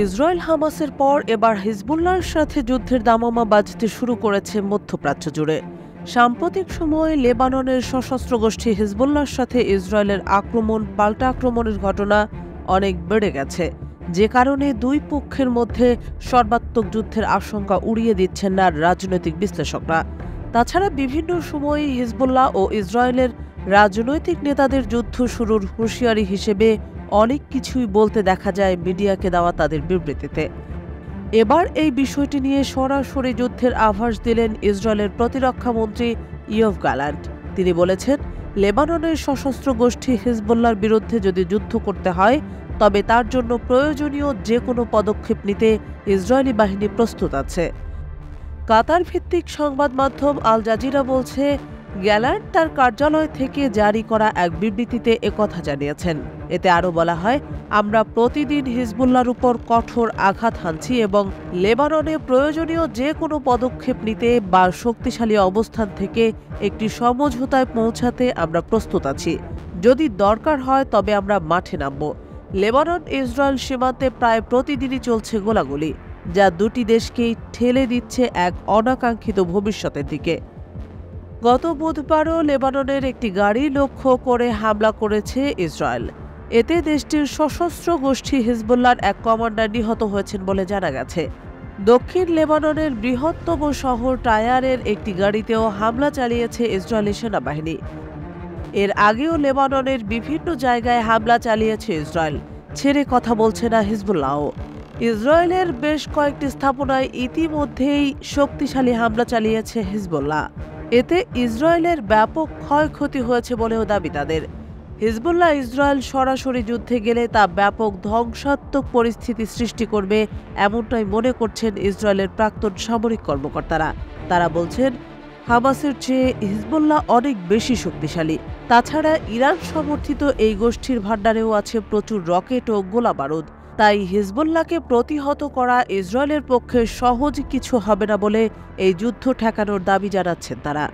Israel হামাসের পর এবার হিজবুল্লাহর সাথে যুদ্ধের দামামা বাজতে শুরু করেছে মধ্যপ্রাচ্য জুড়ে। সাম্প্রতিক সময়ে লেবাননের সশস্ত্র গোষ্ঠী হিজবুল্লাহর সাথে ইসরায়েলের পাল্টা আক্রমণের ঘটনা অনেক বেড়ে গেছে, যে কারণে দুই পক্ষের মধ্যে সর্বাত্মক যুদ্ধের আশঙ্কা উড়িয়ে দিচ্ছেন না রাজনৈতিক বিশ্লেষকরা। তাছাড়া বিভিন্ন সময়ে হিজবুল্লাহ ও ইসরায়েলের রাজনৈতিক নেতাদের যুদ্ধ শুরুর হুঁশিয়ারি হিসেবে অনেক কিছুই বলতে দেখা যায় মিডিয়াকে দেওয়া তাদের বিবৃতিতে। এবার এই বিষয়টি নিয়ে সরাসরি যুদ্ধের আভাস দিলেন ইসরায়েলের প্রতিরক্ষা মন্ত্রী ইয়োভ গ্যালান্ট। তিনি বলেছেন, লেবাননের সশস্ত্র গোষ্ঠী হিজবুল্লাহর বিরুদ্ধে যদি যুদ্ধ করতে হয় তবে তার জন্য প্রয়োজনীয় যে কোনো পদক্ষেপ নিতে ইসরায়েলি বাহিনী প্রস্তুত আছে। কাতার ভিত্তিক সংবাদ মাধ্যম আল জাজিরা বলছে, গ্যালান্ট তার কার্যালয় থেকে জারি করা এক বিবৃতিতে একথা জানিয়েছেন। এতে আরও বলা হয়, আমরা প্রতিদিন হিজবুল্লাহর উপর কঠোর আঘাত হানছি এবং লেবাননে প্রয়োজনীয় যে কোনো পদক্ষেপ নিতে বা শক্তিশালী অবস্থান থেকে একটি সমঝোতায় পৌঁছাতে আমরা প্রস্তুত আছি। যদি দরকার হয় তবে আমরা মাঠে নামব। লেবানন ইসরায়েল সীমান্তে প্রায় প্রতিদিনই চলছে গোলাগুলি, যা দুটি দেশকেই ঠেলে দিচ্ছে এক অনাকাঙ্ক্ষিত ভবিষ্যতের দিকে। গত বুধবারও লেবাননের একটি গাড়ি লক্ষ্য করে হামলা করেছে ইসরায়েল। এতে দেশটির সশস্ত্র গোষ্ঠী হিজবুল্লাহর এক কমান্ডার নিহত হয়েছেন বলে জানা গেছে। দক্ষিণ লেবাননের বৃহত্তম শহর টায়ারের একটি গাড়িতেও হামলা চালিয়েছে ইসরায়েলি সেনাবাহিনী। এর আগেও লেবাননের বিভিন্ন জায়গায় হামলা চালিয়েছে ইসরায়েল, ছেড়ে কথা বলছে না হিজবুল্লাহ। ইসরায়েলের বেশ কয়েকটি স্থাপনায় ইতিমধ্যেই শক্তিশালী হামলা চালিয়েছে হিজবুল্লাহ। এতে ইসরায়েলের ব্যাপক ক্ষয়ক্ষতি হয়েছে বলেও দাবি তাদের। হিজবুল্লাহ ইসরায়েল সরাসরি যুদ্ধে গেলে তা ব্যাপক ধ্বংসাত্মক পরিস্থিতি সৃষ্টি করবে, এমনটাই মনে করছেন ইসরায়েলের প্রাক্তন সামরিক কর্মকর্তারা। তারা বলছেন, হামাসের চেয়ে হিজবুল্লাহ অনেক বেশি শক্তিশালী। তাছাড়া ইরান সমর্থিত এই গোষ্ঠীর ভাণ্ডারেও আছে প্রচুর রকেট ও গোলাবারুদ। তাই হিজবুল্লাহকে প্রতিহত করা ইসরায়েলের পক্ষে সহজ কিছু হবে না বলে এই যুদ্ধ ঠেকানোর দাবি জানাচ্ছেন তারা।